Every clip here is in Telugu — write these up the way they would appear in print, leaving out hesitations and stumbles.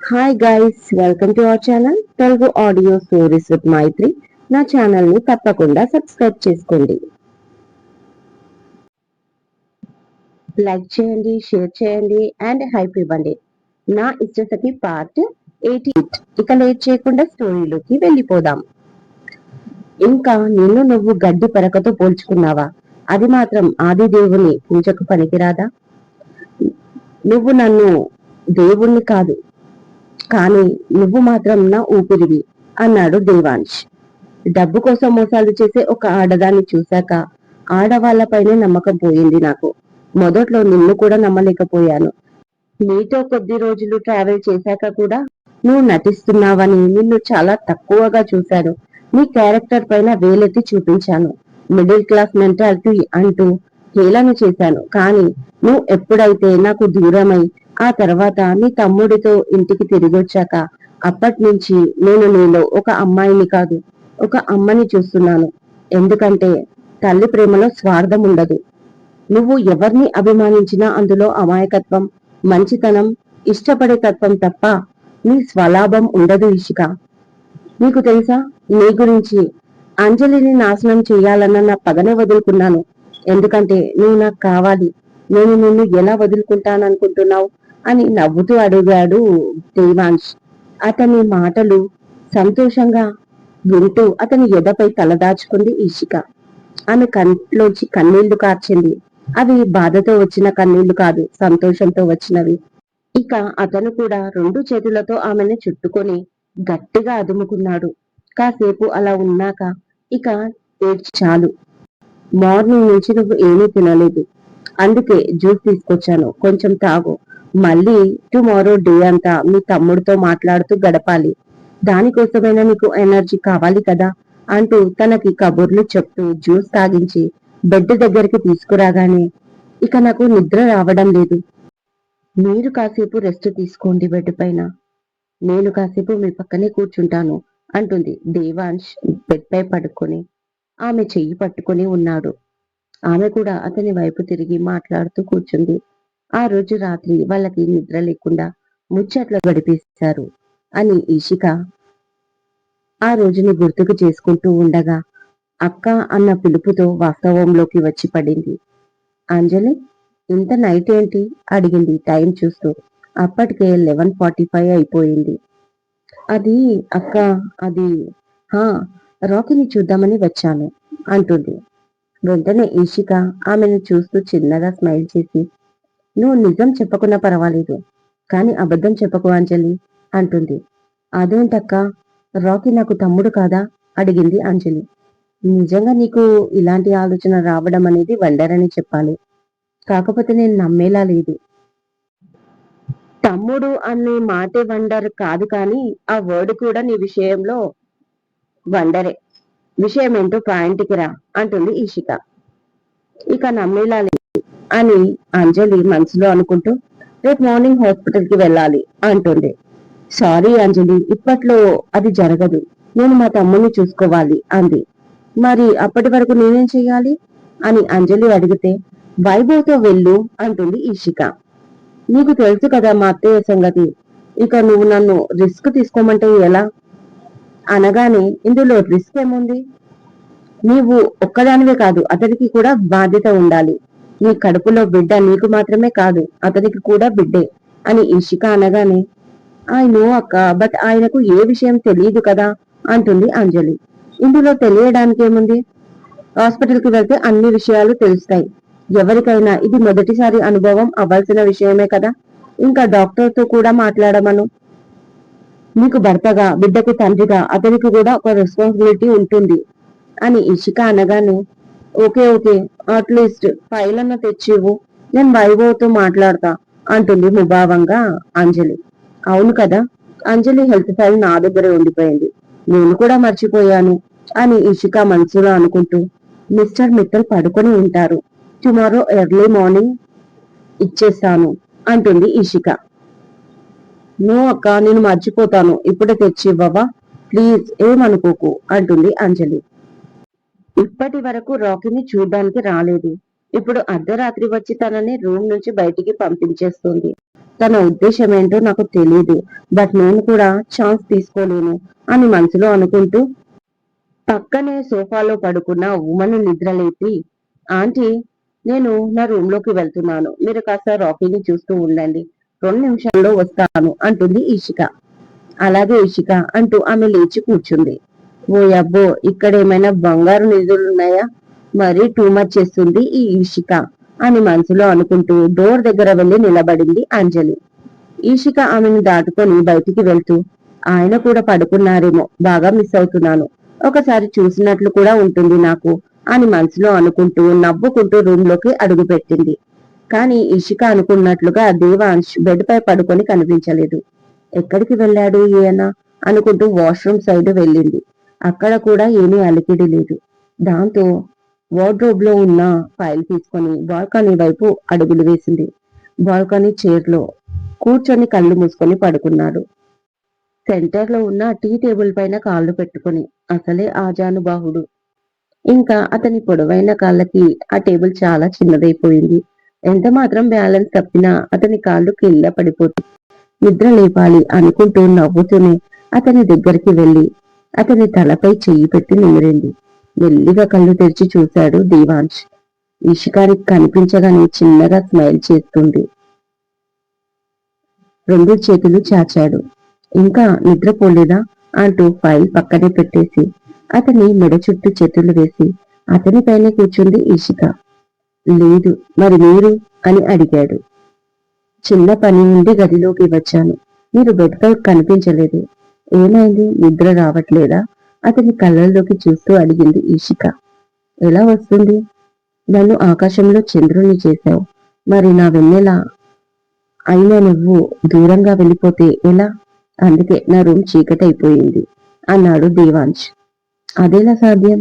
Hi guys, welcome to our channel Telugu audio stories with Maitri. నా ఛానల్ ని తప్పకుండా సబ్స్క్రైబ్ చేసుకోండి. లైక్ చేయండి, షేర్ చేయండి అండ్ హైప్ ఇవ్వండి. నా ఇష్టసఖి పార్ట్ 88. ఇక లేట్ చేయకుండా స్టోరీలోకి వెళ్ళిపోదాం. ఇంకా నిన్ను నువ్వు గడ్డి పరకతో పోల్చుకున్నావా? అది మాత్రం ఆది దేవుని పూజకు పనికిరాదా? నువ్వు నన్ను దేవుణ్ణి కాదు, కానీ నువ్వు మాత్రం నా ఊపిరివి అన్నాడు దేవాంశ్. డబ్బు కోసం మోసాలు చేసే ఒక ఆడదాన్ని చూశాక ఆడవాళ్లపైనే నమ్మకం పోయింది నాకు. మొదట్లో నిన్ను కూడా నమ్మలేకపోయాను. నీతో కొద్ది రోజులు ట్రావెల్ చేశాక కూడా నువ్వు నటిస్తున్నావని నిన్ను చాలా తక్కువగా చూశాను. నీ క్యారెక్టర్ పైన వేలెత్తి చూపించాను. మిడిల్ క్లాస్ మెంటాలిటీ అంటూ హేళన చేశాను. కానీ నువ్వు ఎప్పుడైతే నాకు దూరమై ఆ తర్వాత నీ తమ్ముడితో ఇంటికి తిరిగొచ్చాక అప్పటి నుంచి నేను నీలో ఒక అమ్మాయిని కాదు, ఒక అమ్మని చూస్తున్నాను. ఎందుకంటే తల్లి ప్రేమలో స్వార్థం ఉండదు. నువ్వు ఎవరిని అభిమానించినా అందులో అమాయకత్వం, మంచితనం, ఇష్టపడే తత్వం తప్ప నీ స్వలాభం ఉండదు. ఇషిక, నీకు తెలుసా, నీ గురించి అంజలిని నాశనం చేయాలన్న నా పగనే వదులుకున్నాను. ఎందుకంటే నువ్వు నాకు కావాలి. నేను నిన్ను ఎలా వదులుకుంటాననుకుంటున్నావు అని నవ్వుతూ అడిగాడు దేవాంశ్. అతని మాటలు సంతోషంగా వింటూ అతని ఎదపై తలదాచుకుంది ఇషిక. ఆమె కంట్లోంచి కన్నీళ్లు కార్చింది. అవి బాధతో వచ్చిన కన్నీళ్లు కాదు, సంతోషంతో వచ్చినవి. ఇక అతను కూడా రెండు చేతులతో ఆమెను చుట్టుకొని గట్టిగా అదుముకున్నాడు. కాసేపు అలా ఉన్నాక ఇక చాలు, మార్నింగ్ నుంచి నువ్వు ఏమీ తినలేదు, అందుకే జ్యూస్ తీసుకొచ్చాను, కొంచెం తాగు. మళ్ళీ టుమారో డే అంతా మీ తమ్ముడితో మాట్లాడుతూ గడపాలి. దానికోసమైనా నీకు ఎనర్జీ కావాలి కదా అంటూ తనకి కబుర్లు చెప్తూ జ్యూస్ తాగించి బెడ్ దగ్గరికి తీసుకురాగానే, ఇక నాకు నిద్ర రావడం లేదు, మీరు కాసేపు రెస్ట్ తీసుకోండి బెడ్ పైన, నేను కాసేపు మీ పక్కనే కూర్చుంటాను అంటుంది. దేవాంశ్ బెడ్ పై పడుకొని ఆమె చెయ్యి పట్టుకొని ఉన్నాడు. ఆమె కూడా అతని వైపు తిరిగి మాట్లాడుతూ కూర్చుంది. ఆ రోజు రాత్రి వాళ్ళకి నిద్ర లేకుండా ముచ్చట్లు గడిపేశారు అని ఈషిక ఆ రోజుని గుర్తుకు చేసుకుంటూ ఉండగా అక్క అన్న పిలుపుతో వాస్తవంలోకి వచ్చి పడింది. అంజలి, ఇంత నైట్ ఏంటి అడిగింది టైం చూస్తూ. అప్పటికే 11:45 అయిపోయింది. అది అక్క, అది హా రాకీని చూద్దామని వచ్చాను అంటుంది. వెంటనే ఈషిక ఆమెను చూస్తూ చిన్నగా స్మైల్ చేసి, నువ్వు నిజం చెప్పకున్నా పర్వాలేదు, కానీ అబద్ధం చెప్పకు అంజలి అంటుంది. అదేంటక్క, రాకీ నాకు తమ్ముడు కాదా అడిగింది అంజలి. నిజంగా నీకు ఇలాంటి ఆలోచన రావడం అనేది వండర్ అని చెప్పాలి. కాకపోతే నేను నమ్మేలా లేదు. తమ్ముడు అనే మాటే వండర్ కాదు, కానీ ఆ వర్డ్ కూడా నీ విషయంలో వండరే. విషయం ఏంటో పాయింట్కి రా అంటుంది ఈషిక. ఇక నమ్మేలా లేదు అని అంజలి మనసులో అనుకుంటూ రేపు మార్నింగ్ హాస్పిటల్ కి వెళ్ళాలి అంటుంది. సారీ అంజలి, ఇప్పట్లో అది జరగదు, నేను మా తమ్ముడిని చూసుకోవాలి అంది. మరి అప్పటి వరకు నేనేం చెయ్యాలి అని అంజలి అడిగితే, వైభవ్తో వెళ్ళు అంటుంది ఈషిక. నీకు తెలుసు కదా మా అత్తయ్య సంగతి, ఇక నువ్వు నన్ను రిస్క్ తీసుకోమంటే ఎలా అనగానే, ఇందులో రిస్క్ ఏముంది, నీవు ఒక్కదానివే కాదు, అతనికి కూడా బాధ్యత ఉండాలి. నీ కడుపులో బిడ్డ నీకు మాత్రమే కాదు, అతనికి కూడా బిడ్డే అని ఇషిక అనగానే, ఐ నో అక్క, బట్ ఆయనకు ఏ విషయం తెలియదు కదా అంటుంది అంజలి. ఇందులో తెలియడానికి ఏముంది, హాస్పిటల్ కి వెళ్తే అన్ని విషయాలు తెలుస్తాయి. ఎవరికైనా ఇది మొదటిసారి అనుభవం అవ్వాల్సిన విషయమే కదా. ఇంకా డాక్టర్ తో కూడా మాట్లాడమను. నీకు భర్తగా, బిడ్డకు తండ్రిగా అతనికి కూడా ఒక రెస్పాన్సిబిలిటీ ఉంటుంది అని ఇషిక అనగానే, ఓకే ఓకే, అట్లీస్ట్ ఫైల్ అన్న తెచ్చివు, నేను వైభవ్తో మాట్లాడతా అంటుంది ముభావంగా అంజలి. అవును కదా, అంజలి హెల్త్ ఫైల్ నా దగ్గరే ఉండిపోయింది, నేను కూడా మర్చిపోయాను అని ఇషిక మనసులో అనుకుంటూ, మిస్టర్ మిత్తల్ పడుకొని ఉంటారు, టుమారో ఎర్లీ మార్నింగ్ ఇచ్చేస్తాను అంటుంది ఇషిక. నో అక్క, నేను మర్చిపోతాను, ఇప్పుడే తెచ్చి ఇవ్వవా ప్లీజ్, ఏమనుకోకు అంటుంది అంజలి. ఇప్పటి వరకు రాకీని చూడ్డానికి రాలేదు, ఇప్పుడు అర్ధరాత్రి వచ్చి తనని రూమ్ నుంచి బయటికి పంపించేస్తుంది. తన ఉద్దేశం ఏంటో నాకు తెలియదు, బట్ నేను కూడా ఛాన్స్ తీసుకోలేను అని మనసులో అనుకుంటూ పక్కనే సోఫాలో పడుకున్న ఉమను నిద్రలేపి, ఆంటీ, నేను నా రూమ్ లోకి వెళ్తున్నాను, మీరు కాస్త రాకీని చూస్తూ ఉండండి, 2 నిమిషాల్లో వస్తాను అంటుంది ఈషిక. అలాగే ఇషిక అంటూ ఆమె లేచి కూర్చుంది. ఓ అబ్బో, ఇక్కడేమైనా బంగారు నిధులున్నాయా? మరీ టూ మచ్ చేస్తుంది ఈ ఈషిక అని మనసులో అనుకుంటూ డోర్ దగ్గర వెళ్లి నిలబడింది అంజలి. ఈషిక ఆమెను దాటుకొని బయటికి వెళ్తూ, ఆయన కూడా పడుకున్నారేమో, బాగా మిస్ అవుతున్నాను, ఒకసారి చూసినట్లు కూడా ఉంటుంది నాకు అని మనసులో అనుకుంటూ నవ్వుకుంటూ రూమ్ లోకి అడుగుపెట్టింది. కానీ ఇషిక అనుకున్నట్లుగా దేవాంశ్ బెడ్ పై పడుకొని కనిపించలేదు. ఎక్కడికి వెళ్ళాడు ఈయన అనుకుంటూ వాష్రూమ్ సైడ్ వెళ్ళింది. అక్కడ కూడా ఏమీ అలికిడి లేదు. దాంతో వార్డ్రోబ్ లో ఉన్న ఫైల్ తీసుకొని బాల్కనీ వైపు అడుగులు వేసింది. బాల్కనీ చైర్ లో కూర్చొని కళ్ళు మూసుకొని పడుకున్నాడు. సెంటర్ లో ఉన్న టీ టేబుల్ పైన కాళ్ళు పెట్టుకుని. అసలే ఆజానుబాహుడు. ఇంకా అతని పొడవైన కాళ్ళకి ఆ టేబుల్ చాలా చిన్నదైపోయింది. ఎంత మాత్రం బ్యాలెన్స్ తప్పినా అతని కాళ్ళు కింద పడిపోతుంది. నిద్ర లేపాలి అనుకుంటూ నవ్వుతూనే అతని దగ్గరికి వెళ్లి అతని తలపై చెయ్యి పెట్టి నిమిరింది. మెల్లిగా కళ్ళు తెరిచి చూశాడు దేవాంశ్. ఇషికానికి కనిపించగానే చిన్నగా స్మైల్ చేస్తుంది. 2 చేతులు చాచాడు. ఇంకా నిద్రపోలేదా అంటూ ఫైల్ పక్కనే పెట్టేసి అతని మెడ చుట్టూ చేతులు వేసి అతని పైన కూర్చుంది ఈషిక. లేదు, మరి మీరు అని అడిగాడు. చిన్న పని నుండి గదిలోకి వచ్చాను, మీరు బెడ్ పై కనిపించలేదు, ఏమైంది, నిద్ర రావట్లేదా అతని కళ్ళల్లోకి చూస్తూ అడిగింది ఈషిక. ఎలా వస్తుంది? నన్ను ఆకాశంలో చంద్రుని చేశావు, మరి నా వెన్నెల అయినా నువ్వు దూరంగా వెళ్ళిపోతే ఎలా? అందుకే నా రూమ్ చీకటైపోయింది అన్నాడు దేవాంశ్. అదెలా సాధ్యం?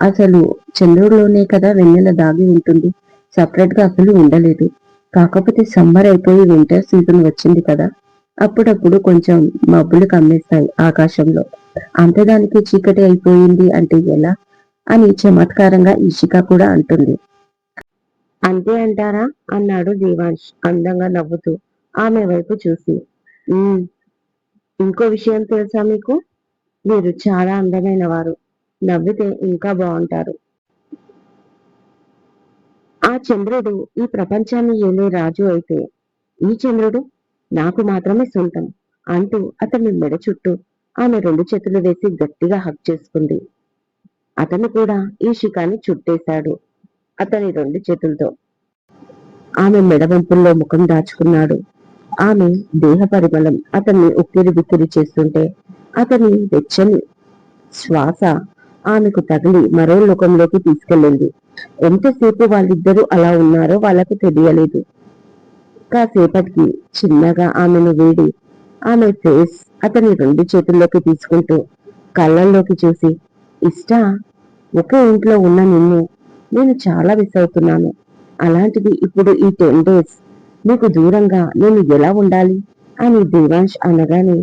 అసలు చంద్రుడిలోనే కదా వెన్నెల దాగి ఉంటుంది, సపరేట్ గా అసలు ఉండలేదు. కాకపోతే సమ్మర్ అయిపోయి వింటర్ సీజన్ వచ్చింది కదా, అప్పుడప్పుడు కొంచెం మబ్బులు కమ్మేస్తాయి ఆకాశంలో, అంతదానికి చీకటి అయిపోయింది అంటే ఎలా అని చమత్కారంగా ఈషిక కూడా అంటుంది. అంతే అంటారా అన్నాడు దేవాంశ్ అందంగా నవ్వుతూ ఆమె వైపు చూసి. ఇంకో విషయం తెలుసా మీకు? మీరు చాలా అందమైన వారు, నవ్వితే ఇంకా బాగుంటారు. ఆ చంద్రుడు ఈ ప్రపంచాన్ని ఏలే రాజు అయితే ఈ చంద్రుడు నాకు మాత్రమే సొంతం అంటూ అతని మెడ చుట్టూ ఆమె 2 చేతులు వేసి గట్టిగా హక్ చేసుకుంది. అతను కూడా ఈ శిఖాన్ని చుట్టేశాడు అతని 2 చేతులతో. ఆమె మెడవంపుల్లో ముఖం దాచుకున్నాడు. ఆమె దేహ పరిమళం అతన్ని ఉక్కిరి బిక్కిరి చేస్తుంటే అతని వెచ్చని శ్వాస ఆమెకు తగిలి మరో లోకంలోకి తీసుకెళ్ళింది. ఎంతసేపు వాళ్ళిద్దరూ అలా ఉన్నారో వాళ్ళకు తెలియలేదు. కాసేపటికి చిన్నగా ఆమెను వేడి ఆమె ఫేస్ అతని 2 చేతుల్లోకి తీసుకుంటూ కళ్ళల్లోకి చూసి, ఇష్టా, ఒకే ఇంట్లో ఉన్న నిన్ను నేను చాలా మిస్ అవుతున్నాను. అలాంటిది ఇప్పుడు ఈ 10 డేస్ నీకు దూరంగా నేను ఎలా ఉండాలి అని దేవాంశ్ అనగానే,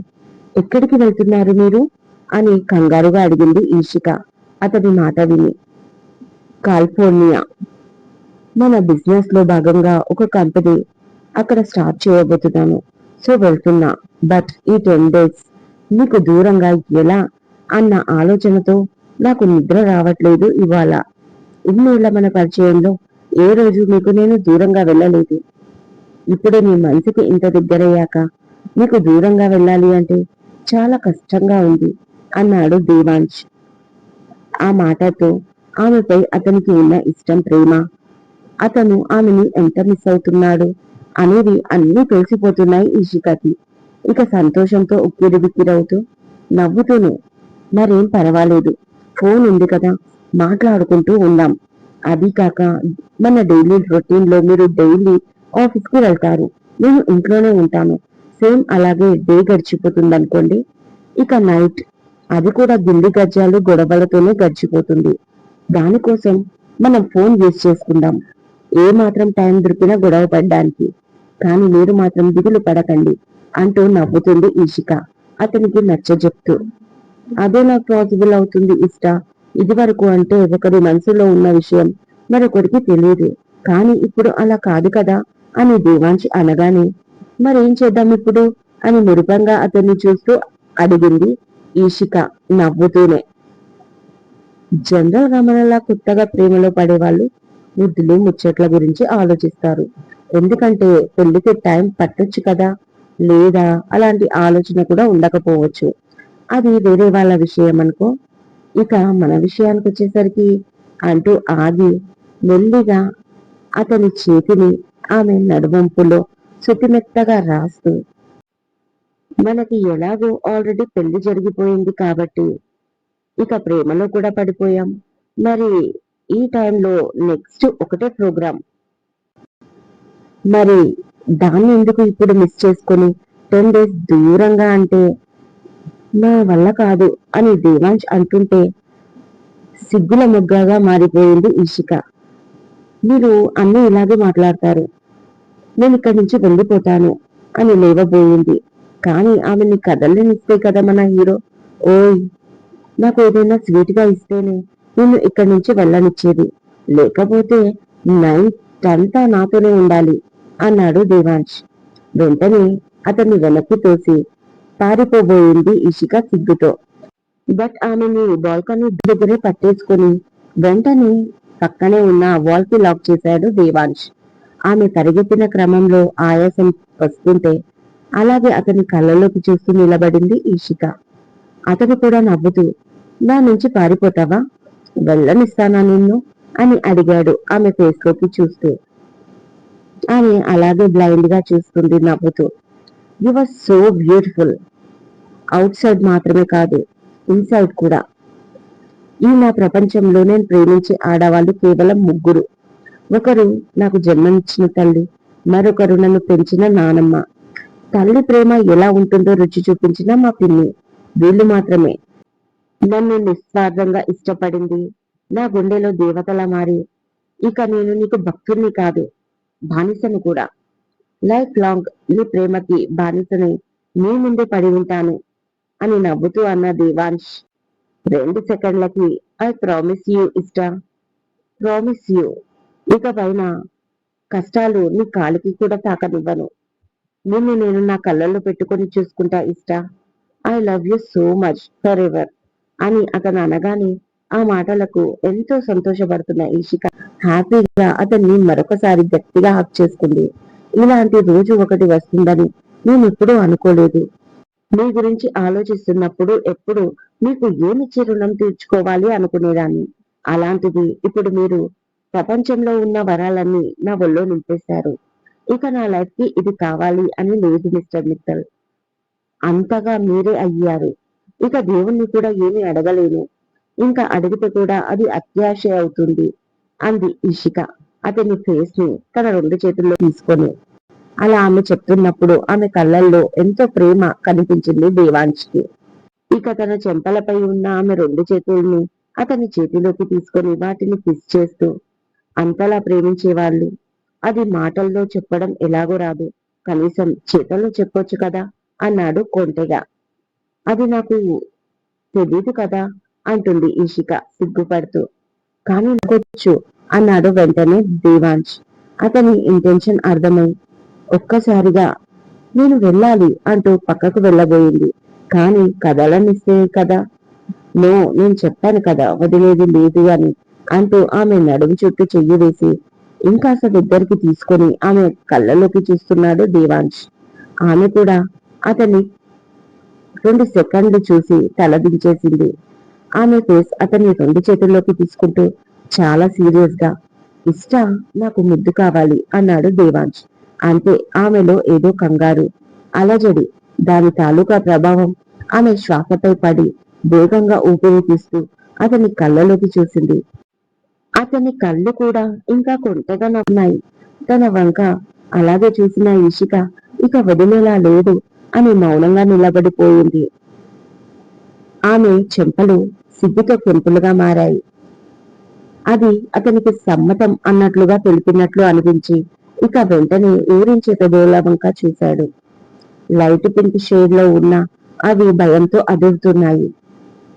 ఎక్కడికి వెళ్తున్నారు మీరు అని కంగారుగా అడిగింది ఈషిక అతని మాట విని. కాలిఫోర్నియా, మన బిజినెస్ లో భాగంగా ఒక కంపెనీ అక్కడ స్టార్ట్ చేయబోతున్నాను, సో వెళ్తున్నా. బట్ ఈ 10 డేస్ నీకు దూరంగా ఎలా అన్న ఆలోచనతో నాకు నిద్ర రావట్లేదు ఇవాళ. ఇన్నేళ్ల మన పరిచయంలో ఏ రోజు మీకు నేను దూరంగా వెళ్ళలేదు. ఇప్పుడు నీ మనసుకి ఇంత దగ్గరయ్యాక నీకు దూరంగా వెళ్ళాలి అంటే చాలా కష్టంగా ఉంది అన్నాడు దేవాంశ్. ఆ మాటతో ఆమెపై అతనికి ఉన్న ఇష్టం, ప్రేమ, అతను ఆమెని ఎంత మిస్ అవుతున్నాడు అనేవి అన్నీ తెలిసిపోతున్నాయి ఈషికకి. ఇక సంతోషంతో ఉక్కిరిబిక్కిరవుతూ నవ్వుతూనే, మరేం పర్వాలేదు, ఫోన్ ఉంది కదా, మాట్లాడుకుంటూ ఉందాం. అది కాక మన డైలీ రొటీన్ లో మీరు డైలీ ఆఫీస్ కి వెళ్తారు, నేను ఇంట్లోనే ఉంటాను, సేమ్ అలాగే డే గడిచిపోతుంది అనుకోండి. ఇక నైట్, అది కూడా గిల్లి గజ్జాలు గొడవలతోనే గడిచిపోతుంది. దానికోసం మనం ఫోన్ యూజ్ చేసుకుందాం, ఏ మాత్రం టైం దొరికినా గొడవ పడ్డానికి. కానీ మీరు మాత్రం దిగులు పడకండి అంటూ నవ్వుతుంది ఈషిక అతనికి నచ్చజెప్తూ. అదెలా పాసిబుల్ అవుతుంది ఇష్ట? ఇది వరకు అంటే ఒకరి మనసులో ఉన్న విషయం మరొకరికి తెలియదు, కానీ ఇప్పుడు అలా కాదు కదా అని దేవాంశ్ అనగానే, మరేం చేద్దాం ఇప్పుడు అని మురిపంగా అతన్ని చూస్తూ అడిగింది ఈషిక నవ్వుతూనే. జనరల్ రమణలా కొత్తగా ప్రేమలో పడేవాళ్ళు ముద్దులు ముచ్చట్ల గురించి ఆలోచిస్తారు. ఎందుకంటే పెళ్లికి టైం పట్టొచ్చు కదా, లేదా అలాంటి ఆలోచన కూడా ఉండకపోవచ్చు. అది వేరే వాళ్ళ విషయం అనుకో. ఇక మన విషయానికి వచ్చేసరికి అంటూ ఆగి మెల్లిగా అతని చేతిని ఆమె నడుమంపులో చుతిమెత్తగా రాస్తూ, మనకి ఎలాగో ఆల్రెడీ పెళ్లి జరిగిపోయింది కాబట్టి ఇక ప్రేమలో కూడా పడిపోయాం. మరి ఈ టైంలో నెక్స్ట్ ఒకటే ప్రోగ్రాం. మరి దాన్ని ఎందుకు ఇప్పుడు మిస్ చేసుకొని 10 డేస్ దూరంగా అంటే నా వల్ల కాదు అని దేవాంశ్ అంటుంటే సిగ్గుల మొగ్గగా మారిపోయింది ఈషిక. మీరు అన్నీ ఇలాగే మాట్లాడతారు, నేను ఇక్కడి నుంచి వెళ్ళిపోతాను అని లేవబోయింది. కానీ ఆమెని కదలనిస్తే కదా మన హీరో. ఓయ్, నాకు ఏదైనా స్వీట్ గా ఇస్తేనే నిన్ను ఇక్కడి నుంచి వెళ్ళనిచ్చేది, లేకపోతే నైట్ అంతా నాతోనే ఉండాలి అన్నాడు దేవాంశ్. వెంటనే అతన్ని వెనక్కి తోసి పారిపోబోయింది ఇషిక సిగ్గుతో. బట్ ఆమెని బాల్కనీ దగ్గరే పట్టేసుకుని వెంటనే పక్కనే ఉన్న వాల్ కి లాక్ చేశాడు దేవాంశ్. ఆమె పరిగెత్తిన క్రమంలో ఆయాసం వస్తుంటే అలాగే అతని కళ్ళలోకి చూస్తూ నిలబడింది ఈషిక. అతను కూడా నవ్వుతూ, నా నుంచి పారిపోతావా, వెళ్ళనిస్తానా నిన్ను అని అడిగాడు ఆమె ఫేస్ లోకి చూస్తూ. ఆమె అలాగే బ్లైండ్ గా చూస్తుంది నవ్వుతూ. You are so beautiful, outside మాత్రమే కాదు ఇన్సైడ్ కూడా. ఈ నా ప్రపంచంలో నేను ప్రేమించే ఆడవాళ్ళు కేవలం ముగ్గురు. ఒకరు నాకు జన్మనిచ్చిన తల్లి, మరొకరు నన్ను పెంచిన నానమ్మ, తల్లి ప్రేమ ఎలా ఉంటుందో రుచి చూపించిన మా పిన్ని. వీళ్ళు మాత్రమే నన్ను నిస్వార్థంగా ఇష్టపడింది, నా గుండెలో దేవతలా మారి ఇక నేను నీకు భక్తుణ్ణి కాదు, బానిసను కూడా. లైఫ్ లాంగ్ ఈ ప్రేమకి బానిసని నీ ముందే పడి ఉంటాను అని నవ్వుతూ అన్న దేవాంశ్. 2 సెకండ్లకి ఐ ప్రామిస్ యూ ఇష్టా, ప్రామిస్ యూ, ఇక పైన కష్టాలు నీ కాలికి కూడా తాకనివ్వను. నిన్ను నేను నా కళ్ళల్లో పెట్టుకొని చూసుకుంటా ఇష్టా. I love you so much forever అని అతను అనగానే ఆ మాటలకు ఎంతో సంతోషపడుతున్న ఈషిక హ్యాపీగా అతన్ని మరొకసారి గట్టిగా హక్ చేసుకుంది. ఇలాంటి రోజు ఒకటి వస్తుందని నేను ఎప్పుడూ అనుకోలేదు. మీ గురించి ఆలోచిస్తున్నప్పుడు ఎప్పుడు మీకు ఏమిచ్చి రుణం తీర్చుకోవాలి అనుకునేదాన్ని. అలాంటిది ఇప్పుడు మీరు ప్రపంచంలో ఉన్న వరాలన్నీ నా ఒళ్ళో నింపేశారు. ఇక నా లైఫ్ కి ఇది కావాలి అని లేదు మిస్టర్ మిత్తల్. అంతగా మీరే అయ్యారు. ఇక దేవుణ్ణి కూడా ఏమీ అడగలేను. ఇంకా అడిగితే కూడా అది అత్యాశ అవుతుంది అంది ఇషిక అతని ఫేస్ ని తన 2 చేతుల్లో తీసుకొని. అలా ఆమె చెప్తున్నప్పుడు ఆమె కళ్ళల్లో ఎంతో ప్రేమ కనిపించింది దేవాంశ్ కి. ఇక తన చెంపలపై ఉన్న ఆమె 2 చేతుల్ని అతని చేతిలోకి తీసుకొని వాటిని కిస్ చేస్తూ, అంతలా ప్రేమించేవాళ్ళు అది మాటల్లో చెప్పడం ఎలాగో రాదు, కనీసం చేతల్లో చెప్పొచ్చు కదా అన్నాడు కొంటెగా. అది నాకు తెలీదు కదా అంటుంది ఈషిక సిగ్గుపడుతూ. కానీ నాకొచ్చు అన్నాడు వెంటనే దేవాంశ్. అతని ఇంటెన్షన్ అర్థమై ఒక్కసారిగా నేను వెళ్ళాలి అంటూ పక్కకు వెళ్ళబోయింది. కానీ కదలనిస్తే కదా. నో, నేను చెప్పాను కదా వదిలేది లేదు అని అంటూ ఆమె నడుము చుట్టూ చెయ్యి వేసి ఇంకాస్త దగ్గరికి తీసుకొని ఆమె కళ్ళలోకి చూస్తున్నాడు దేవాంశ్. ఆమె కూడా అతన్ని 2 సెకండ్లు చూసి తలదించేసింది. ఆమె ఫేస్ అతన్ని 2 చేతుల్లోకి తీసుకుంటూ చాలా సీరియస్ గా, ఇష్టా, నాకు ముద్దు కావాలి అన్నాడు దేవాంశ్. అంతే, ఆమెలో ఏదో కంగారు, అలజడి, దాని తాలూకా ప్రభావం ఆమె శ్వాసపై పడి వేగంగా ఊపిరి తీస్తూ అతని కళ్ళలోకి చూసింది. అతని కళ్ళు కూడా ఇంకా కొంటగా నవ్వున్నాయి. తన వంక అలాగే చూసిన ఇషిక ఇక వదిలేలా లేదు అని మౌనంగా నిలబడిపోయింది. ఆమె చెంపలు సిగ్గుతో కెంపులుగా మారాయి. అది అతనికి సమ్మతం అన్నట్లుగా తెలిపినట్లు అనిపించి ఇక వెంటనే ఊరించే పెదవుల వంక చూశాడు. లైట్ పింక్ షేడ్ లో ఉన్న అవి భయంతో అదురుతున్నాయి.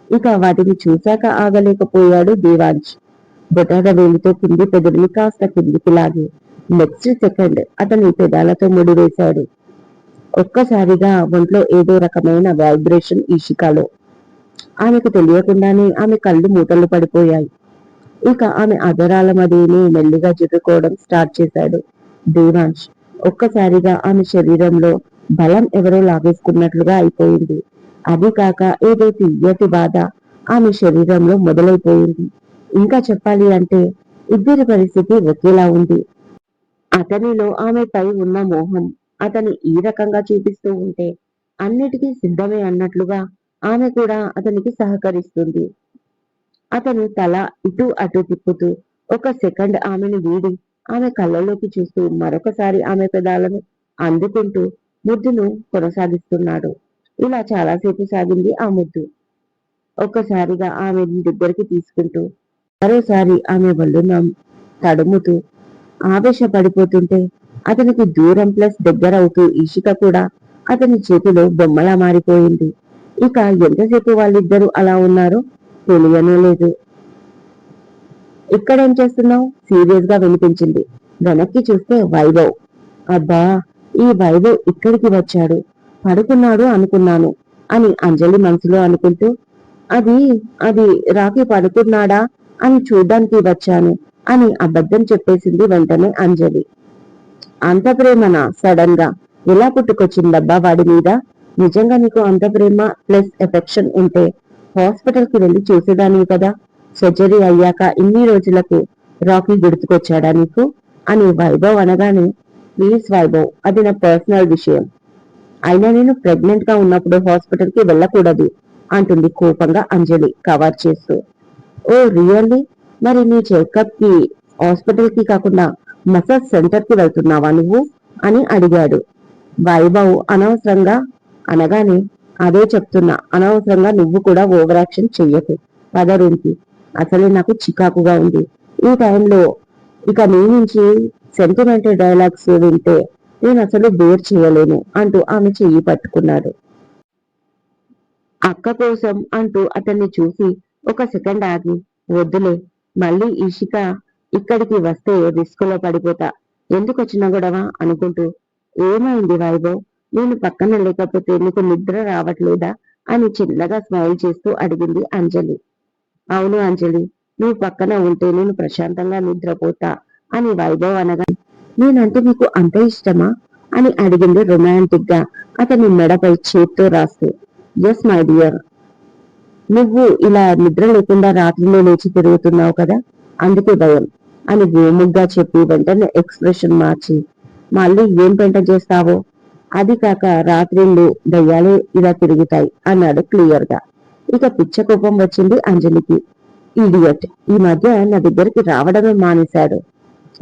ఇక వాటిని చూశాక ఆగలేకపోయాడు దేవాంశ్. బొటాన వేలితో కింది పెదవిని కాస్త కిందికి లాగి నెక్స్ట్ సెకండ్ అతని పెదాలతో ముడివేశాడు. ఒక్కసారిగా ఒంట్లో ఏదో రకమైన వైబ్రేషన్ ఈషికాలో. ఆమెకు తెలియకుండానే ఆమె కళ్ళు మూతలు పడిపోయాయి. ఇక ఆమె అధరాల మధ్యని మెల్లిగా జిరుకోవడం స్టార్ట్ చేశాడు దేవాంశ్. ఒక్కసారిగా ఆమె శరీరంలో బలం ఎవరో లాగేసుకున్నట్లుగా అయిపోయింది. అది కాక ఏదో తీయటి బాధ ఆమె శరీరంలో మొదలైపోయింది. ఇంకా చెప్పాలి అంటే ఇద్దరి పరిస్థితి ఒకేలా ఉంది. అతనిలో ఆమెపై ఉన్న మోహం అతని ఈ రకంగా చూపిస్తూ ఉంటే అన్నిటికీ సిద్ధమే అన్నట్లుగా ఆమె కూడా అతనికి సహకరిస్తుంది. అతను తల ఇటు అటు తిప్పుతూ ఒక సెకండ్ ఆమెను వీడి ఆమె కళ్ళలోకి చూస్తూ మరొకసారి ఆమె పెదాలను అందుకుంటూ ముద్దును కొనసాగిస్తున్నాడు. ఇలా చాలాసేపు సాగింది ఆ ముద్దు. ఒక్కసారిగా ఆమె దగ్గరికి తీసుకుంటూ మరోసారి ఆమె ఒళ్ళున తడుముతూ ఆవేశపడిపోతుంటే అతనికి దూరం ప్లస్ దగ్గరవుతూ ఇషిక కూడా అతని చేతిలో బొమ్మలా మారిపోయింది. ఇక ఎంతసేపు వాళ్ళిద్దరూ అలా ఉన్నారో తెలియనే లేదు. ఇక్కడేం చేస్తున్నావు? సీరియస్ గా వినిపించింది. వెనక్కి చూస్తే వైభవ్. అబ్బా, ఈ వైభవ్ ఇక్కడికి వచ్చాడు, పడుకున్నాడు అనుకున్నాను అని అంజలి మనసులో అనుకుంటూ అది అది రాకి పడుకున్నాడా అని చూడ్డానికి వచ్చాను అని అబద్ధం చెప్పేసింది వెంటనే అంజలి. అంత ప్రేమనా సడన్ గా? ఎలా పుట్టుకొచ్చిందబ్బా వాడి మీద? నిజంగా నీకు అంత ప్రేమ ప్లస్ ఎఫెక్షన్ ఉంటే హాస్పిటల్ కి వెళ్ళి చూసేదానివి కదా. సర్జరీ అయ్యాక ఇన్ని రోజులకు రాకీ గుర్తుకొచ్చాడా నీకు అని వైభవ్ అనగానే, ప్లీజ్ వైభవ్, అది నా పర్సనల్ విషయం. అయినా నేను ప్రెగ్నెంట్ గా ఉన్నప్పుడు హాస్పిటల్ కి వెళ్ళకూడదు అంటుంది కోపంగా అంజలి కవర్ చేస్తూ. ఓ రియల్లీ? మరి నీ చెకప్ కి హాస్పిటల్ కి కాకుండా మసాజ్ సెంటర్ కి వెళ్తున్నావా నువ్వు అని అడిగాడు వైభవ్ అనవసరంగా. అనగానే, అదే చెప్తున్నా, అనవసరంగా నువ్వు కూడా ఓవర్ యాక్షన్ చెయ్యకు. పద రూమ్కి. అసలే నాకు చికాకుగా ఉంది. ఈ టైంలో ఇక నీ నుంచి సెంటిమెంటల్ డైలాగ్స్ వింటే నేను అసలు బేర్ చేయలేను అంటూ ఆమె చెయ్యి పట్టుకున్నాడు. అక్క కోసం అంటూ అతన్ని చూసి ఒక సెకండ్ ఆగి, వద్దులే, మళ్ళీ ఇషిక ఇక్కడికి వస్తే రిస్కులో పడిపోతా, ఎందుకు వచ్చిన గొడవ అనుకుంటూ, ఏమైంది వైభవ్, నేను పక్కన లేకపోతే నీకు నిద్ర రావట్లేదా అని చిన్నగా స్మైల్ చేస్తూ అడిగింది అంజలి. అవును అంజలి, నువ్వు పక్కన ఉంటే నేను ప్రశాంతంగా నిద్రపోతా అని వైభవ్ అనగా, నేనంటే నీకు అంత ఇష్టమా అని అడిగింది రొమాంటిక్ గా అతని మెడపై చేత్తో రాస్తూ. ఎస్ మై డియర్, నువ్వు ఇలా నిద్ర లేకుండా రాత్రిలో లేచి తిరుగుతున్నావు కదా, అందుకే భయం అని గోముగ్గా చెప్పి వెంటనే ఎక్స్ప్రెషన్ మార్చి, మళ్ళీ ఏం పెంట చేస్తావో, అది కాక రాత్రిళ్ళు దయ్యాలే ఇలా తిరుగుతాయి అన్నాడు క్లియర్ గా. ఇక పిచ్చ కోపం వచ్చింది అంజలికి. ఇడియట్, ఈ మధ్య నా దగ్గరికి రావడమే మానేశాడు.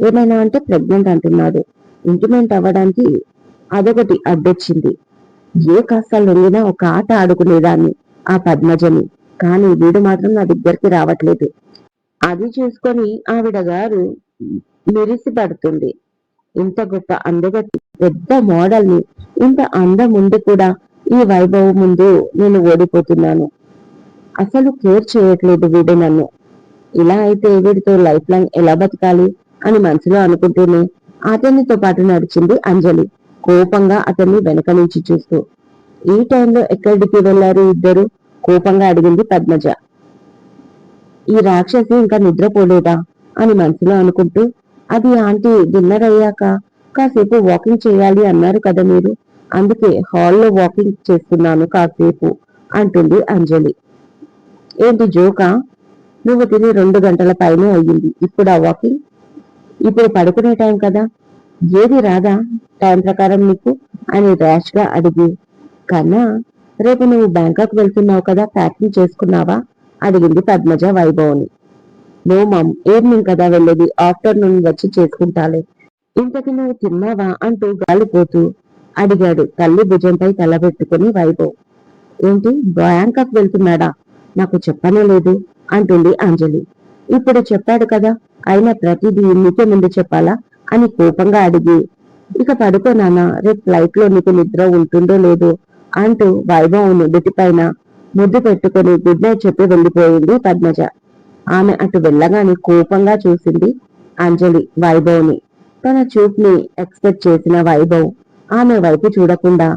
ఏమైనా అంటే ప్రెగ్నెంట్ అంటున్నాడు. ఇంటిమెంట్ అవ్వడానికి అదొకటి అడ్డొచ్చింది. ఏ కాస్త లొంగినా ఒక ఆట ఆడుకునేదాన్ని ఆ పద్మజని, కానీ వీడు మాత్రం నా దగ్గరికి రావట్లేదు. అది చూసుకొని ఆవిడ గారు మెరిసి పడుతుంది. ఇంత గొప్ప అందగతి, పెద్ద మోడల్ ని, ఇంత అందం ఉండి కూడా ఈ వైభవం ముందు నేను ఓడిపోతున్నాను. అసలు కేర్ చేయట్లేదు వీడు నన్ను. ఇలా అయితే వీడితో లైఫ్ లాంగ్ ఎలా బతకాలి అని మనసులో అనుకుంటూనే అతనితో పాటు నడిచింది అంజలి, కోపంగా అతన్ని వెనక నుంచి చూస్తూ. ఈ టైంలో ఎక్కడికి వెళ్లారు ఇద్దరు కోపంగా అడిగింది పద్మజ. ఈ రాక్షసి ఇంకా నిద్రపోలేదా అని మనసులో అనుకుంటూ, అది ఆంటీ డిన్నర్ అయ్యాక కాసేపు వాకింగ్ చేయాలి అన్నారు కదా మీరు, అందుకే హాల్లో వాకింగ్ చేస్తున్నాను కాసేపు అంటుంది అంజలి. ఏంటి జోకా? నువ్వు తిని 2 గంటల పైనే అయ్యింది, ఇప్పుడు ఆ వాకింగ్? ఇప్పుడు పడుకునే టైం కదా, ఏది రాదా టైం ప్రకారం నీకు అని ర్యాష్ గా అడిగి, కన్నా రేపు నువ్వు బ్యాంకాక్ వెళ్తున్నావు కదా, ప్యాకింగ్ చేసుకున్నావా అడిగింది పద్మజ వైభవ్ని. నో మమ్, ఈవినింగ్ కదా వెళ్ళేది, ఆఫ్టర్నూన్ వచ్చి చేసుకుంటాలే. ఇంతకి నువ్వు తిన్నావా అంటూ గాలిపోతూ అడిగాడు తల్లి భుజంపై తల పెట్టుకుని వైభవ్. ఏంటి, బ్యాంకాక్ వెళ్తున్నాడా? నాకు చెప్పనే లేదు అంటుంది అంజలి. ఇప్పుడు చెప్పాడు కదా, అయినా ప్రతిదీ నీకే ముందు చెప్పాలా అని కోపంగా అడిగి, ఇక పడుకో నాన్న, రేపు ఫ్లైట్ లో నీకు నిద్ర ఉంటుందో లేదో అంటూ వైభవ్ నుదుటిపైన ముద్దు పెట్టుకుని గుడ్ నైట్ చెప్పి వెళ్లిపోయింది పద్మజ. ఆమె అటు వెళ్ళగానే కోపంగా చూసింది అంజలి వైభవ్ ని. తన చూపుని ఎక్స్పెక్ట్ చేసిన వైభవ్ ఆమె వైపు చూడకుండా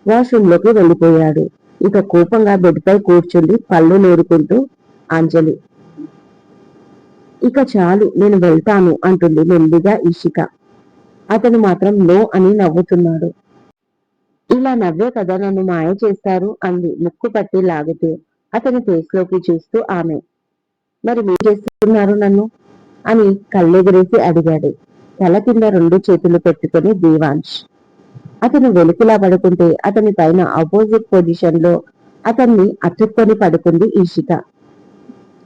వాష్రూమ్ లోకి వెళ్ళిపోయాడు. ఇక కోపంగా బెడ్ పై కూర్చుంది పళ్ళు నూరుకుంటూ అంజలి. ఇక చాలు, నేను వెళ్తాను అంటుంది మెల్లిగా ఇషిక. అతను మాత్రం నో అని నవ్వుతున్నాడు. ఇలా నవ్వే కదా నన్ను మాయ చేస్తారు అంది ముక్కు పట్టి లాగుతూ అతని ఫేస్ లోకి చూస్తూ ఆమె. మరి మీరు చేస్తున్నారు నన్ను అని కళ్ళెగిరేసి అడిగాడు తల కింద 2 చేతులు పెట్టుకుని దేవాంశ్. అతను వెలుకులా పడుకుంటే అతని పైన ఆపోజిట్ పొజిషన్ లో అతన్ని అతుక్కొని పడుకుంది ఈషిక.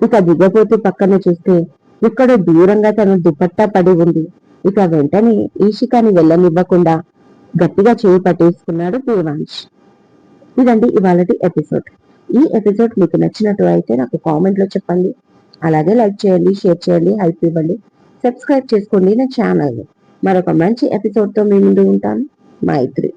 ఇక దిగబోతూ పక్కన చూస్తే ఇక్కడ దూరంగా తన దుపట్టా పడి ఉంది. ఇక వెంటనే ఈషికాని వెళ్ళనివ్వకుండా గట్టిగా చేయి పట్టేసుకున్నాడు దేవాంశ్. ఇదండి ఇవాళటి ఎపిసోడ్. ఈ ఎపిసోడ్ మీకు నచ్చినట్టు అయితే నాకు కామెంట్ లో చెప్పండి. అలాగే లైక్ చేయండి, షేర్ చేయండి, హైప్ ఇవ్వండి, సబ్స్క్రైబ్ చేసుకోండి నా ఛానల్. మరొక మంచి ఎపిసోడ్ తో మీ ముందు ఉంటాను. మైత్రి.